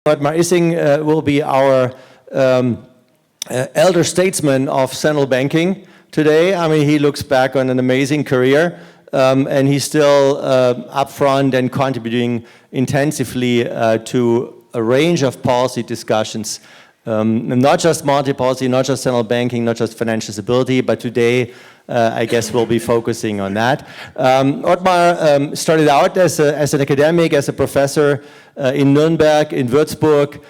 Otmar Issing will be our elder statesman of central banking today. I mean, he looks back on an amazing career, and he's still up front and contributing intensively to a range of policy discussions, not just monetary policy, not just central banking, not just financial stability, but today I guess we'll be focusing on that. Otmar started out as an academic, as a professor in Nuremberg, in Würzburg.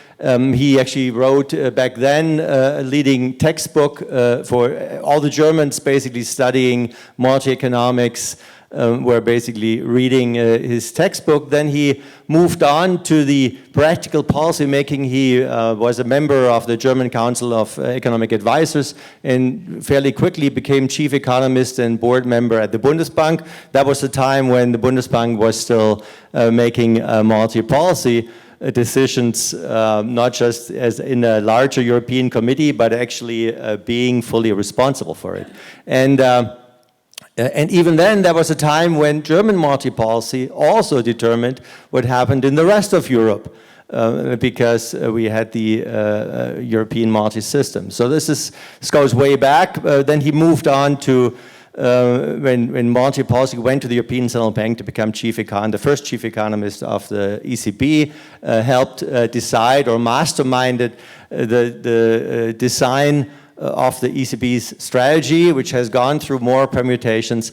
He actually wrote back then a leading textbook for all the Germans basically studying monetary economics, were basically reading his textbook. Then he moved on to the practical policy making. He was a member of the German Council of Economic Advisors and fairly quickly became chief economist and board member at the Bundesbank. That was the time when the Bundesbank was still making monetary policy decisions, not just as in a larger European committee, but actually being fully responsible for it. And even then, there was a time when German monetary policy also determined what happened in the rest of Europe, because we had the European monetary system. So this goes way back. Then he moved on to, when monetary policy went to the European Central Bank to become the first chief economist of the ECB, helped decide or masterminded the design of the ECB's strategy, which has gone through more permutations.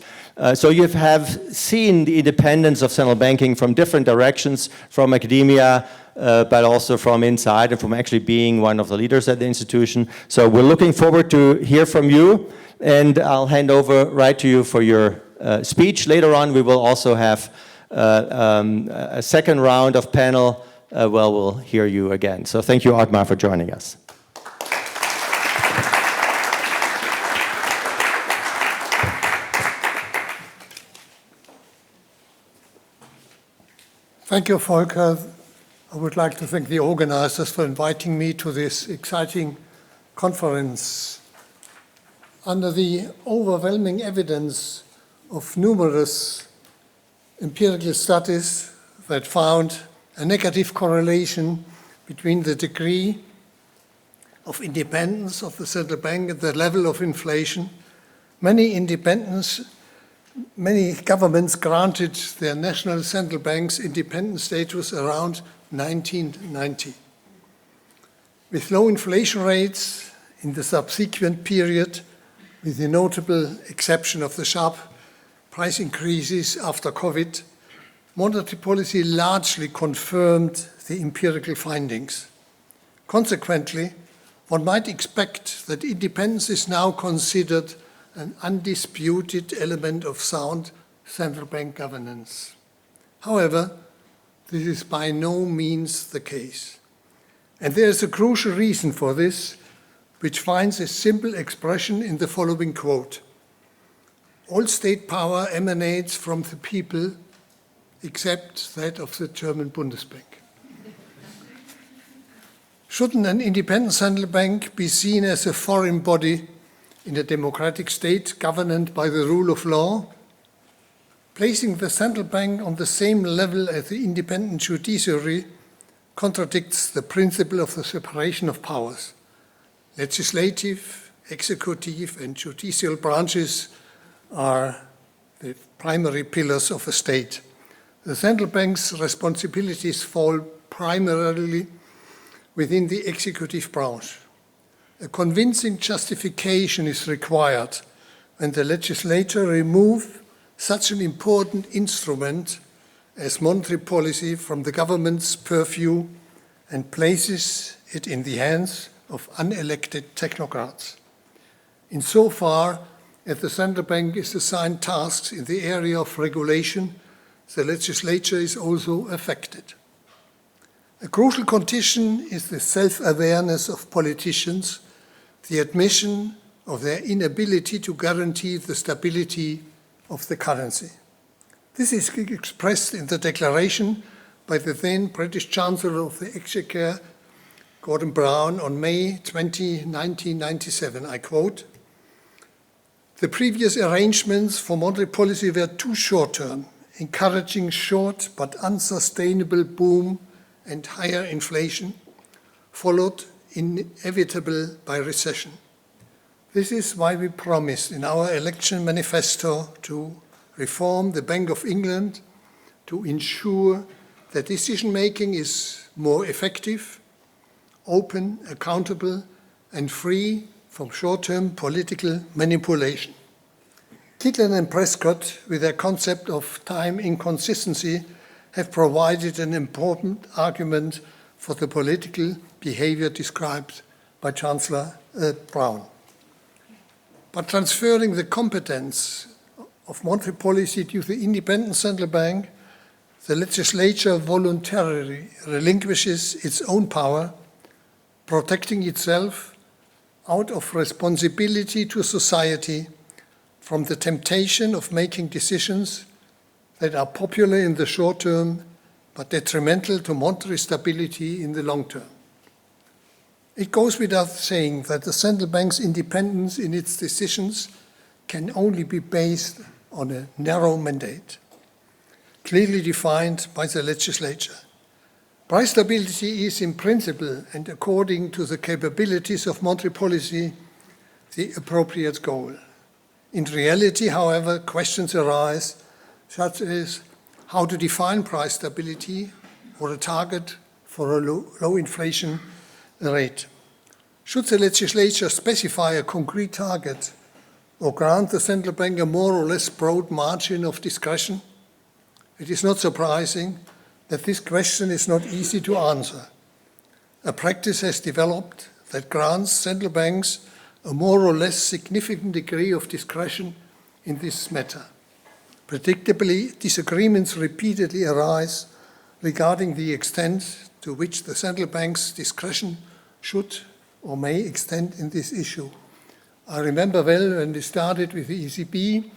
So you have seen the independence of central banking from different directions, from academia, but also from inside and from actually being one of the leaders at the institution. So we're looking forward to hear from you, and I'll hand over right to you for your speech. Later on, we will also have a second round of panel. We'll hear you again. So thank you, Otmar, for joining us. Thank you, Volker. I would like to thank the organizers for inviting me to this exciting conference. Under the overwhelming evidence of numerous empirical studies that found a negative correlation between the degree of independence of the central bank and the level of inflation, many governments granted their national central banks independent status around 1990. With low inflation rates in the subsequent period, with the notable exception of the sharp price increases after COVID, monetary policy largely confirmed the empirical findings. Consequently, one might expect that independence is now considered an undisputed element of sound central bank governance. However, this is by no means the case. And there is a crucial reason for this, which finds a simple expression in the following quote: "All state power emanates from the people, except that of the German Bundesbank." Shouldn't an independent central bank be seen as a foreign body in a democratic state governed by the rule of law? Placing the central bank on the same level as the independent judiciary contradicts the principle of the separation of powers. Legislative, executive, and judicial branches are the primary pillars of a state. The central bank's responsibilities fall primarily within the executive branch. A convincing justification is required when the legislature removes such an important instrument as monetary policy from the government's purview and places it in the hands of unelected technocrats. Insofar as the central bank is assigned tasks in the area of regulation, the legislature is also affected. A crucial condition is the self-awareness of politicians, the admission of their inability to guarantee the stability of the currency. This is expressed in the declaration by the then British Chancellor of the Exchequer, Gordon Brown, on May 20, 1997. I quote, "The previous arrangements for monetary policy were too short-term, encouraging short but unsustainable boom and higher inflation, followed inevitably by recession. This is why we promised in our election manifesto to reform the Bank of England, to ensure that decision-making is more effective, open, accountable, and free from short-term political manipulation. Kitlan and Prescott, with their concept of time inconsistency, have provided an important argument for the political behavior described by Chancellor Brown. But transferring the competence of monetary policy to the independent central bank, the legislature voluntarily relinquishes its own power, protecting itself out of responsibility to society from the temptation of making decisions that are popular in the short term but detrimental to monetary stability in the long term. It goes without saying that the central bank's independence in its decisions can only be based on a narrow mandate, clearly defined by the legislature. Price stability is in principle and according to the capabilities of monetary policy the appropriate goal. In reality, however, questions arise such as how to define price stability or a target for a low inflation rate. Should the legislature specify a concrete target or grant the central bank a more or less broad margin of discretion? It is not surprising that this question is not easy to answer. A practice has developed that grants central banks a more or less significant degree of discretion in this matter. Predictably, disagreements repeatedly arise regarding the extent to which the central bank's discretion should or may extend in this issue. I remember well when we started with the ECB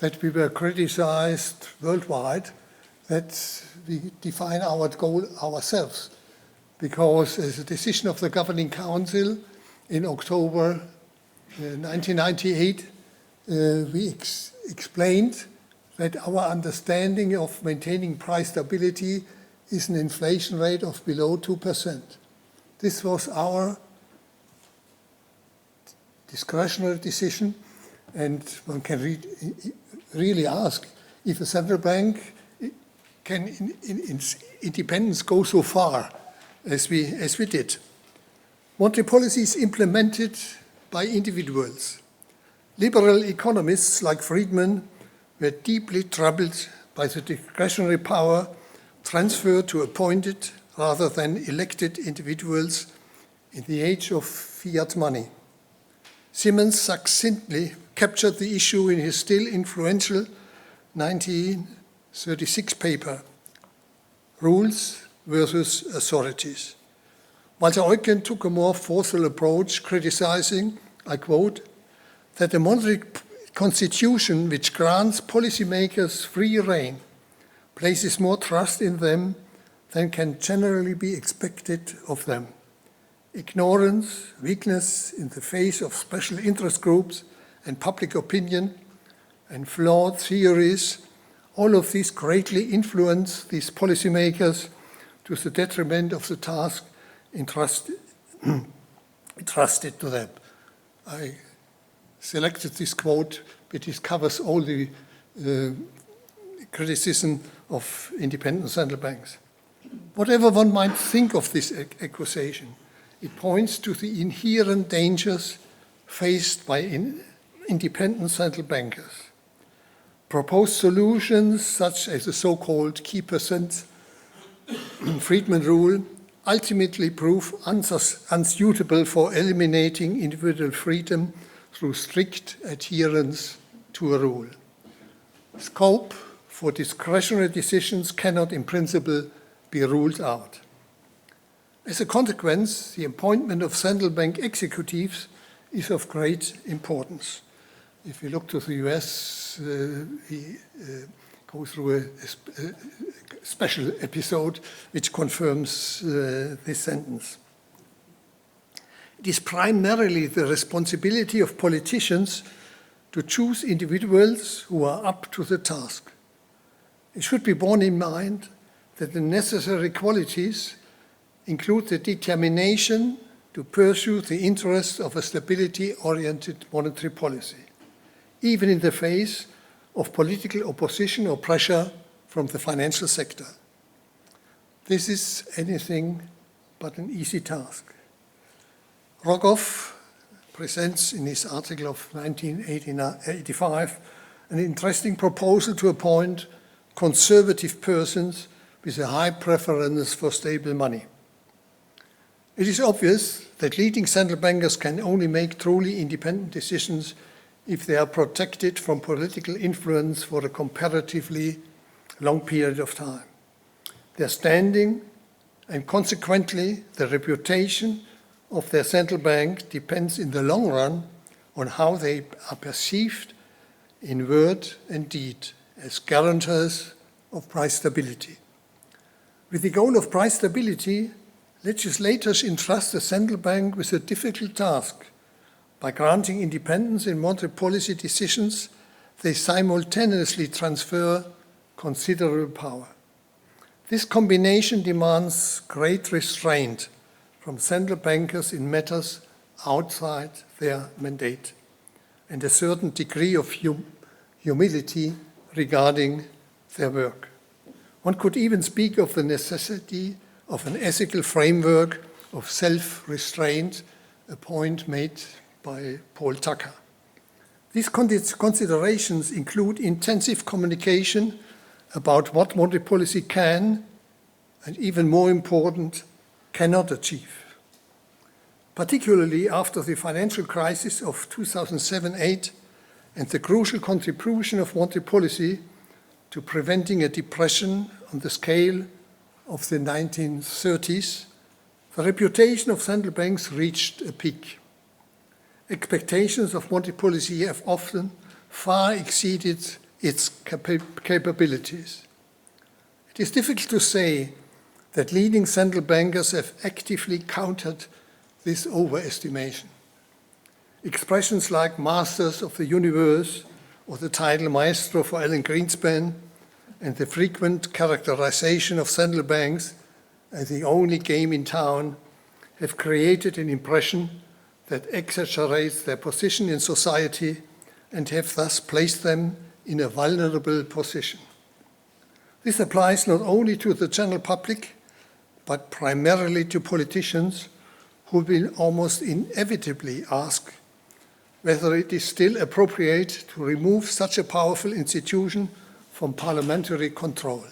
that we were criticized worldwide that we define our goal ourselves, because as a decision of the Governing Council in October 1998, we explained that our understanding of maintaining price stability is an inflation rate of below 2%. This was our discretionary decision, and one can really ask if a central bank can in its independence go so far as we did. Monetary policy is implemented by individuals. Liberal economists like Friedman were deeply troubled by the discretionary power transferred to appointed rather than elected individuals in the age of fiat money. Simmons succinctly captured the issue in his still influential 1936 paper, Rules versus Authorities. Walter Eucken took a more forceful approach, criticizing, I quote, that the monetary constitution which grants policymakers free rein places more trust in them than can generally be expected of them. Ignorance, weakness in the face of special interest groups and public opinion, and flawed theories, all of these greatly influence these policymakers to the detriment of the task entrusted to them. I selected this quote, but it covers all the criticism of independent central banks. Whatever one might think of this accusation, it points to the inherent dangers faced by independent central bankers. Proposed solutions, such as the so-called key percent Friedman rule, ultimately prove unsuitable for eliminating individual freedom through strict adherence to a rule. Scope for discretionary decisions cannot in principle be ruled out. As a consequence, the appointment of central bank executives is of great importance. If we look to the US, we go through a special episode which confirms this sentence. It is primarily the responsibility of politicians to choose individuals who are up to the task. It should be borne in mind that the necessary qualities include the determination to pursue the interests of a stability-oriented monetary policy, even in the face of political opposition or pressure from the financial sector. This is anything but an easy task. Rogoff presents in his article of 1985 an interesting proposal to appoint conservative persons with a high preference for stable money. It is obvious that leading central bankers can only make truly independent decisions if they are protected from political influence for a comparatively long period of time. Their standing and consequently the reputation of their central bank depends in the long run on how they are perceived in word and deed as guarantors of price stability. With the goal of price stability, legislators entrust the central bank with a difficult task. By granting independence in monetary policy decisions, they simultaneously transfer considerable power. This combination demands great restraint from central bankers in matters outside their mandate and a certain degree of humility regarding their work. One could even speak of the necessity of an ethical framework of self-restraint, a point made by Paul Tucker. These considerations include intensive communication about what monetary policy can, and even more important, cannot achieve. Particularly after the financial crisis of 2007-08 and the crucial contribution of monetary policy to preventing a depression on the scale of the 1930s, the reputation of central banks reached a peak. Expectations of monetary policy have often far exceeded its capabilities. It is difficult to say that leading central bankers have actively countered this overestimation. Expressions like masters of the universe or the title maestro for Alan Greenspan and the frequent characterization of central banks as the only game in town have created an impression that exaggerates their position in society and have thus placed them in a vulnerable position. This applies not only to the general public, but primarily to politicians who will almost inevitably ask whether it is still appropriate to remove such a powerful institution from parliamentary control.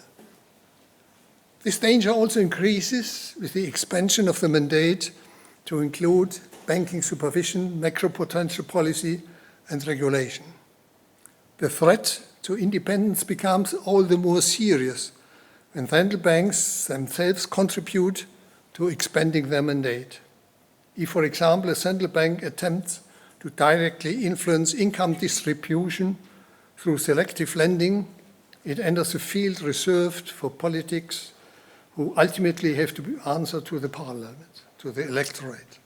This danger also increases with the expansion of the mandate to include banking supervision, macroprudential policy, and regulation. The threat to independence becomes all the more serious when central banks themselves contribute to expanding their mandate. If, for example, a central bank attempts to directly influence income distribution through selective lending, it enters a field reserved for politics who ultimately have to answer to the parliament, to the electorate.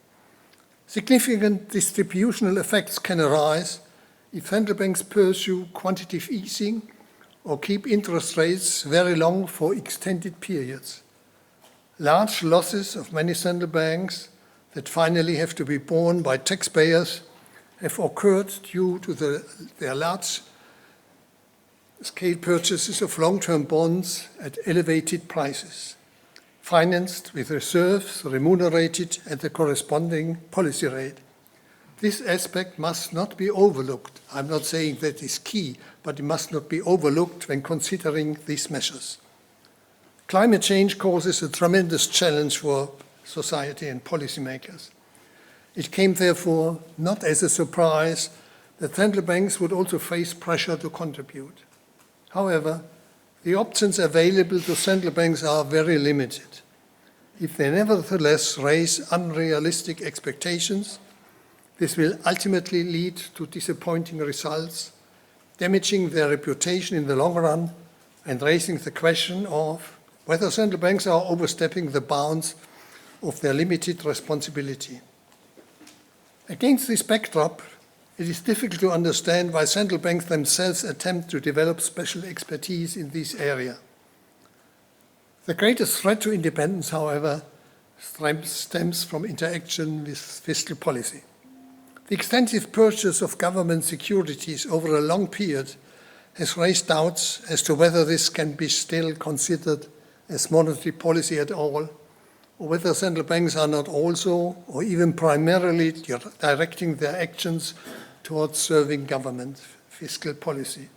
Significant distributional effects can arise if central banks pursue quantitative easing or keep interest rates very long for extended periods. Large losses of many central banks that finally have to be borne by taxpayers have occurred due to their large-scale purchases of long-term bonds at elevated prices, financed with reserves remunerated at the corresponding policy rate. This aspect must not be overlooked. I'm not saying that is key, but it must not be overlooked when considering these measures. Climate change causes a tremendous challenge for society and policymakers. It came, therefore, not as a surprise that central banks would also face pressure to contribute. However, the options available to central banks are very limited. If they nevertheless raise unrealistic expectations, this will ultimately lead to disappointing results, damaging their reputation in the long run and raising the question of whether central banks are overstepping the bounds of their limited responsibility. Against this backdrop, it is difficult to understand why central banks themselves attempt to develop special expertise in this area. The greatest threat to independence, however, stems from interaction with fiscal policy. The extensive purchase of government securities over a long period has raised doubts as to whether this can be still considered as monetary policy at all, or whether central banks are not also, or even primarily, directing their actions towards serving government fiscal policy.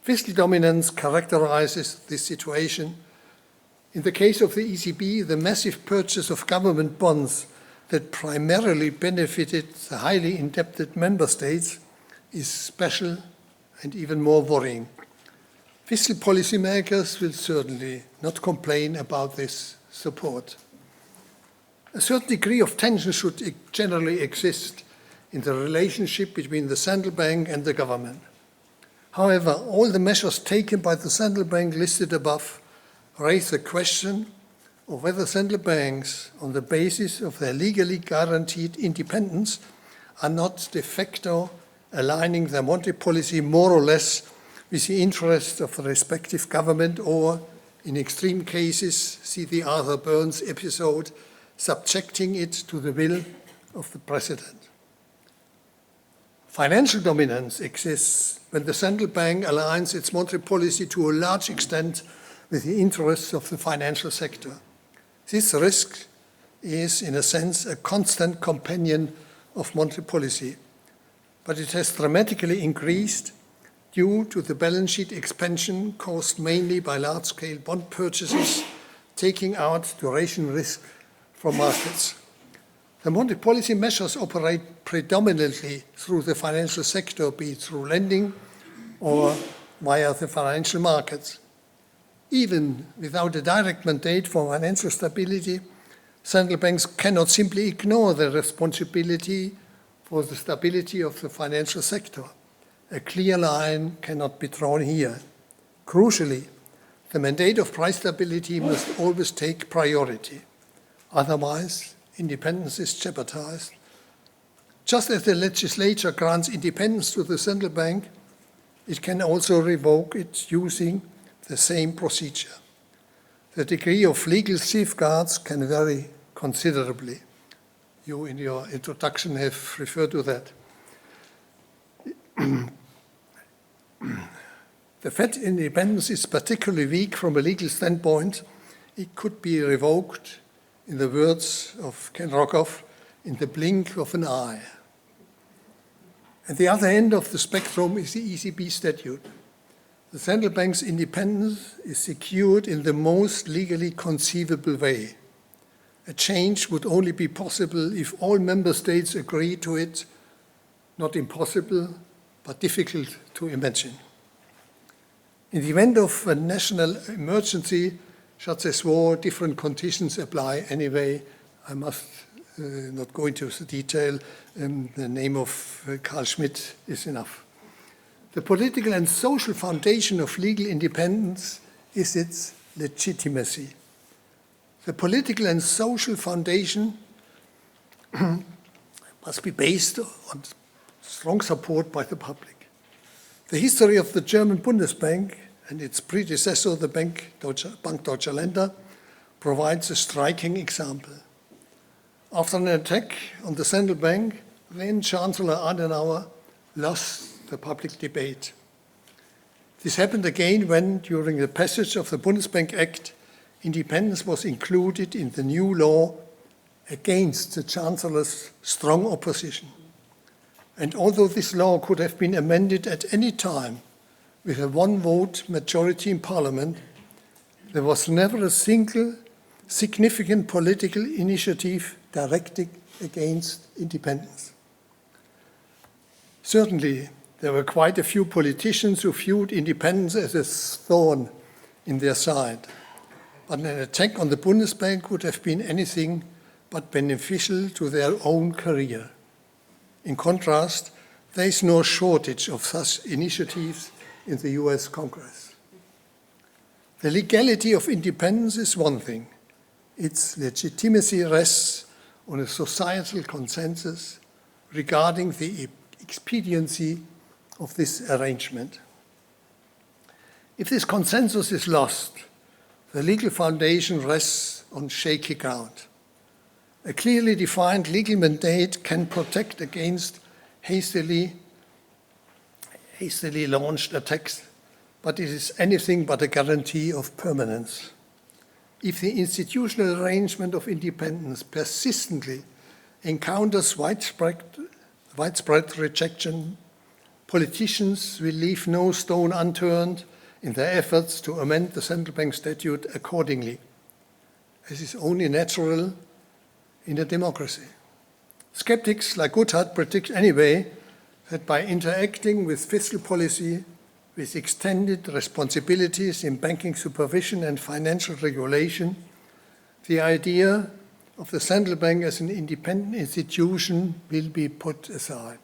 Fiscal dominance characterizes this situation. In the case of the ECB, the massive purchase of government bonds that primarily benefited the highly indebted member states is special and even more worrying. Fiscal policymakers will certainly not complain about this support. A certain degree of tension should generally exist in the relationship between the central bank and the government. However, all the measures taken by the central bank listed above raise the question of whether central banks, on the basis of their legally guaranteed independence, are not de facto aligning their monetary policy more or less with the interests of the respective government, or, in extreme cases, see the Arthur Burns episode, subjecting it to the will of the president. Financial dominance exists when the central bank aligns its monetary policy to a large extent with the interests of the financial sector. This risk is, in a sense, a constant companion of monetary policy, but it has dramatically increased due to the balance sheet expansion caused mainly by large-scale bond purchases, taking out duration risk from markets. The monetary policy measures operate predominantly through the financial sector, be it through lending or via the financial markets. Even without a direct mandate for financial stability, central banks cannot simply ignore their responsibility for the stability of the financial sector. A clear line cannot be drawn here. Crucially, the mandate of price stability must always take priority. Otherwise, independence is jeopardized. Just as the legislature grants independence to the central bank, it can also revoke it using the same procedure. The degree of legal safeguards can vary considerably. You, in your introduction, have referred to that. The Fed independence is particularly weak from a legal standpoint. It could be revoked, in the words of Ken Rogoff, in the blink of an eye. At the other end of the spectrum is the ECB statute. The central bank's independence is secured in the most legally conceivable way. A change would only be possible if all member states agree to it, not impossible, but difficult to imagine. In the event of a national emergency, such as war, different conditions apply anyway. I must not go into the detail. The name of Carl Schmitt is enough. The political and social foundation of legal independence is its legitimacy. The political and social foundation must be based on strong support by the public. The history of the German Bundesbank and its predecessor, the Bank Deutscher Länder, provides a striking example. After an attack on the central bank, then Chancellor Adenauer lost the public debate. This happened again when, during the passage of the Bundesbank Act, independence was included in the new law against the Chancellor's strong opposition. And although this law could have been amended at any time with a one-vote majority in Parliament, there was never a single significant political initiative directed against independence. Certainly, there were quite a few politicians who viewed independence as a thorn in their side, but an attack on the Bundesbank would have been anything but beneficial to their own career. In contrast, there is no shortage of such initiatives in the US Congress. The legality of independence is one thing. Its legitimacy rests on a societal consensus regarding the expediency of this arrangement. If this consensus is lost, the legal foundation rests on shaky ground. A clearly defined legal mandate can protect against hastily launched attacks, but it is anything but a guarantee of permanence. If the institutional arrangement of independence persistently encounters widespread rejection, politicians will leave no stone unturned in their efforts to amend the central bank statute accordingly, as is only natural in a democracy. Skeptics like Gotthard predict anyway that by interacting with fiscal policy with extended responsibilities in banking supervision and financial regulation, the idea of the central bank as an independent institution will be put aside.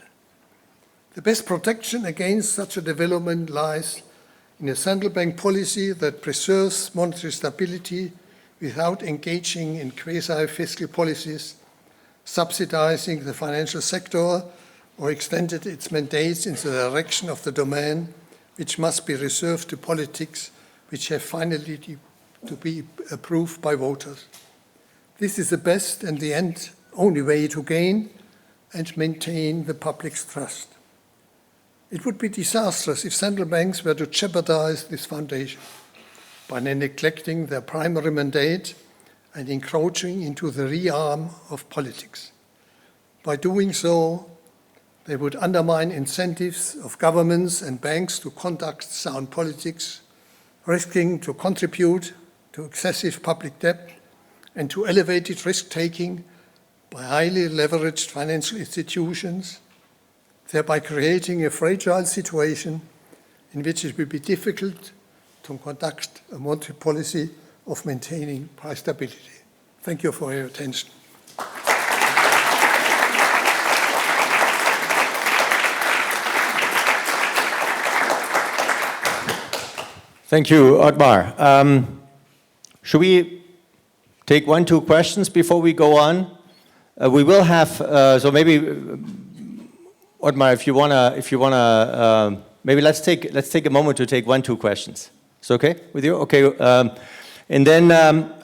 The best protection against such a development lies in a central bank policy that preserves monetary stability without engaging in quasi-fiscal policies, subsidizing the financial sector, or extended its mandates in the direction of the domain which must be reserved to politics which have finally to be approved by voters. This is the best and the only way to gain and maintain the public's trust. It would be disastrous if central banks were to jeopardize this foundation by neglecting their primary mandate and encroaching into the realm of politics. By doing so, they would undermine incentives of governments and banks to conduct sound politics, risking to contribute to excessive public debt and to elevated risk-taking by highly leveraged financial institutions, thereby creating a fragile situation in which it will be difficult to conduct a monetary policy of maintaining price stability. Thank you for your attention. Thank you, Otmar. Should we take 1-2 questions before we go on? We will have, so maybe, Otmar, if you wanna, maybe let's take a moment to take 1-2 questions. Is it okay with you? Okay. And then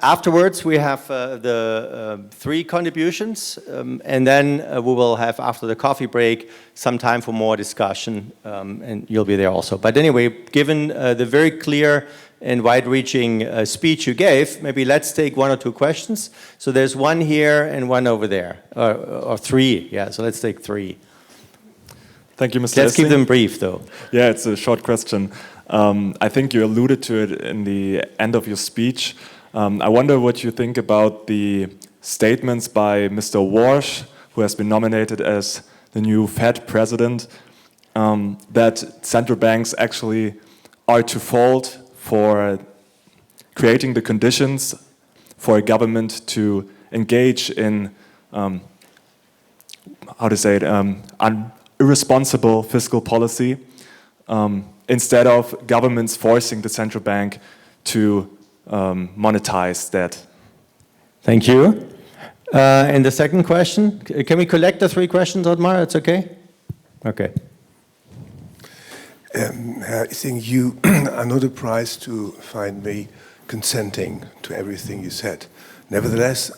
afterwards we have the 3 contributions, and then we will have, after the coffee break, some time for more discussion, and you'll be there also. But anyway, given the very clear and wide-reaching speech you gave, maybe let's take 1 or 2 questions. So there's 1 here and 1 over there, or 3. Yeah, so let's take 3. Thank you, Mr. Let's keep Issing. them brief, though. Yeah, it's a short question. I think you alluded to it in the end of your speech. I wonder what you think about the statements by Mr. Walsh, who has been nominated as the new Fed president, that central banks actually are to fault for creating the conditions for a government to engage in, irresponsible fiscal policy, instead of governments forcing the central bank to monetize that. Thank you. And the second question, can we collect the 3 questions, Otmar? It's okay? Okay. Herr Issing, you are not surprised to find me consenting to everything you said. Nevertheless,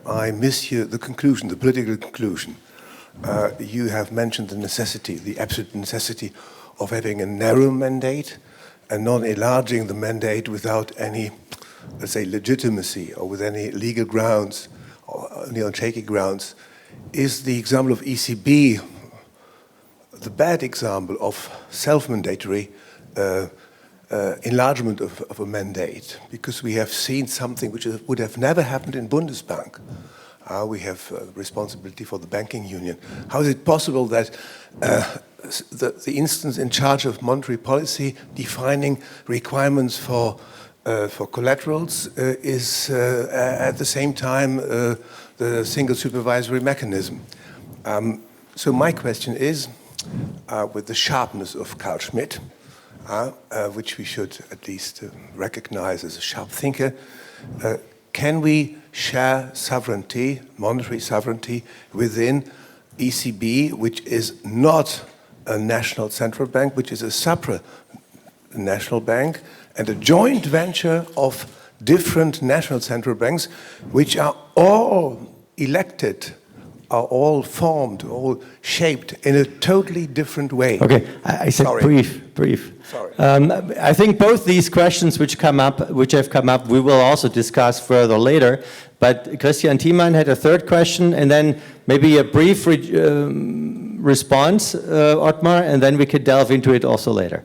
I miss you the conclusion, the political conclusion. You have mentioned the necessity, the absolute necessity of having a narrow mandate and not enlarging the mandate without any, let's say, legitimacy or with any legal grounds, or only on shaky grounds. Is the example of ECB the bad example of self-mandatory enlargement of a mandate? Because we have seen something which would have never happened in Bundesbank. We have responsibility for the banking union. How is it possible that the instance in charge of monetary policy defining requirements for collaterals is at the same time the single supervisory mechanism? So my question is, with the sharpness of Carl Schmitt, which we should at least recognize as a sharp thinker, can we share sovereignty, monetary sovereignty, within ECB, which is not a national central bank, which is a supranational bank, and a joint venture of different national central banks, which are all elected are all formed, all shaped in a totally different way. Okay, I said Sorry. brief. Sorry. I think both these questions which have come up, we will also discuss further later. But Christian Thiemann had a third question, and then maybe a brief response, Otmar, and then we could delve into it also later.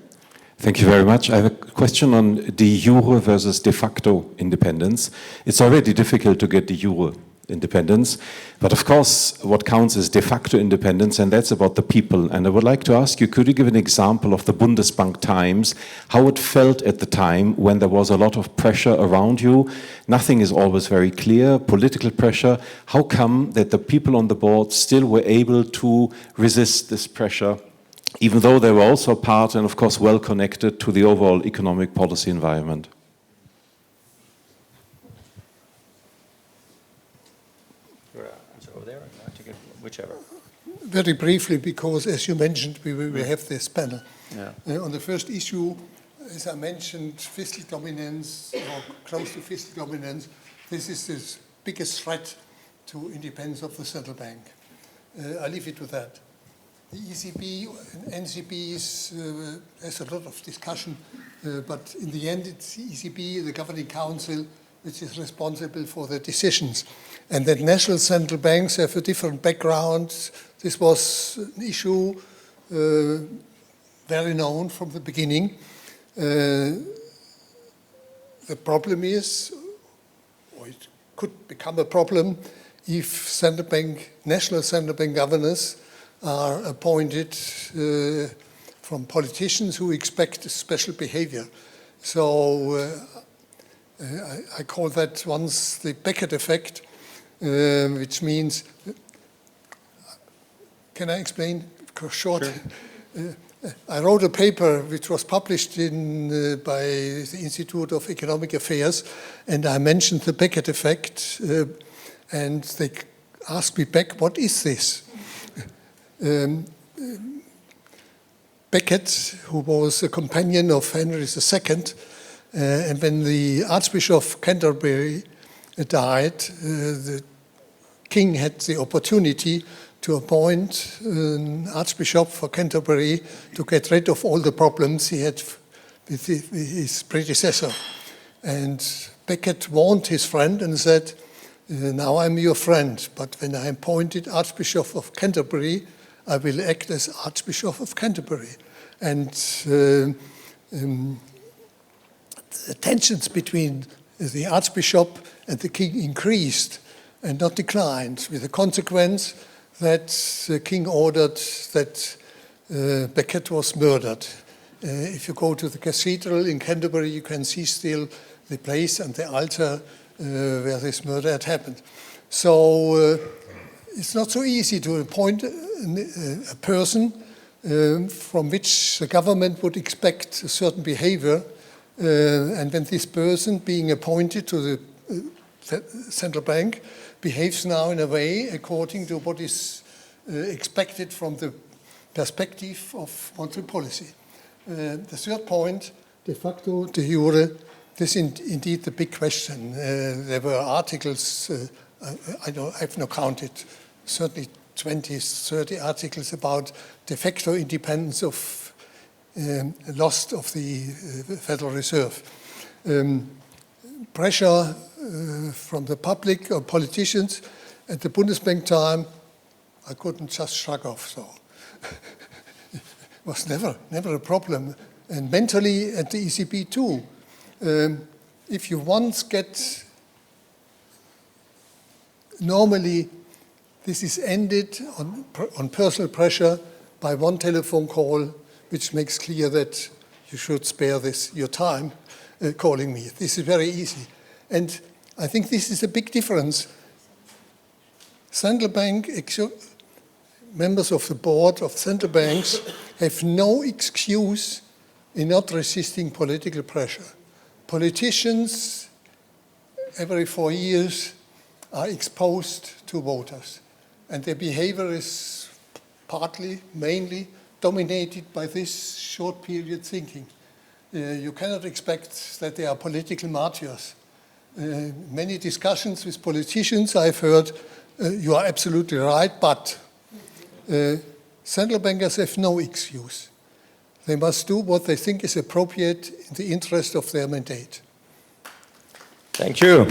Thank you very much. I have a question on de jure versus de facto independence. It's already difficult to get de jure independence, but of course what counts is de facto independence, and that's about the people. And I would like to ask you, could you give an example of the Bundesbank times, how it felt at the time when there was a lot of pressure around you? Nothing is always very clear, political pressure. How come that the people on the board still were able to resist this pressure, even though they were also part and of course well connected to the overall economic policy environment? Whichever. Very briefly, because as you mentioned, we have this panel. Yeah. On the first issue, as I mentioned, fiscal dominance or close to fiscal dominance, this is the biggest threat to independence of the central bank. I leave it with that. The ECB and NCBs has a lot of discussion, but in the end it's the ECB, the governing council, which is responsible for the decisions. And that national central banks have a different background. This was an issue very known from the beginning. The problem is, or it could become a problem, if national central bank governors are appointed from politicians who expect special behavior. So I call that once the Beckett effect, which means, can I explain short? Sure. I wrote a paper which was published by the Institute of Economic Affairs, and I mentioned the Beckett effect, and they asked me back, what is this? Beckett, who was a companion of Henry II, and when the Archbishop of Canterbury died, the king had the opportunity to appoint an Archbishop for Canterbury to get rid of all the problems he had with his predecessor. And Beckett warned his friend and said, now I'm your friend, but when I am appointed Archbishop of Canterbury, I will act as Archbishop of Canterbury. And the tensions between the Archbishop and the king increased and not declined, with the consequence that the king ordered that Beckett was murdered. If you go to the cathedral in Canterbury, you can see still the place and the altar where this murder had happened. So it's not so easy to appoint a person from which the government would expect a certain behavior, and when this person being appointed to the central bank behaves now in a way according to what is expected from the perspective of monetary policy. The third point, de facto, de jure, this is indeed the big question. There were articles, I've not counted, certainly 20, 30 articles about de facto independence of lost of the Federal Reserve. Pressure from the public or politicians at the Bundesbank time, I couldn't just shrug off, so it was never a problem. And mentally at the ECB too. If you once get, normally this is ended on personal pressure by one telephone call, which makes clear that you should spare your time calling me. This is very easy. And I think this is a big difference. Central bank members of the board of central banks have no excuse in not resisting political pressure. Politicians, every 4 years, are exposed to voters, and their behavior is mainly dominated by this short period thinking. You cannot expect that they are political martyrs. Many discussions with politicians I've heard, You are absolutely right, but central bankers have no excuse. They must do what they think is appropriate in the interest of their mandate. Thank you.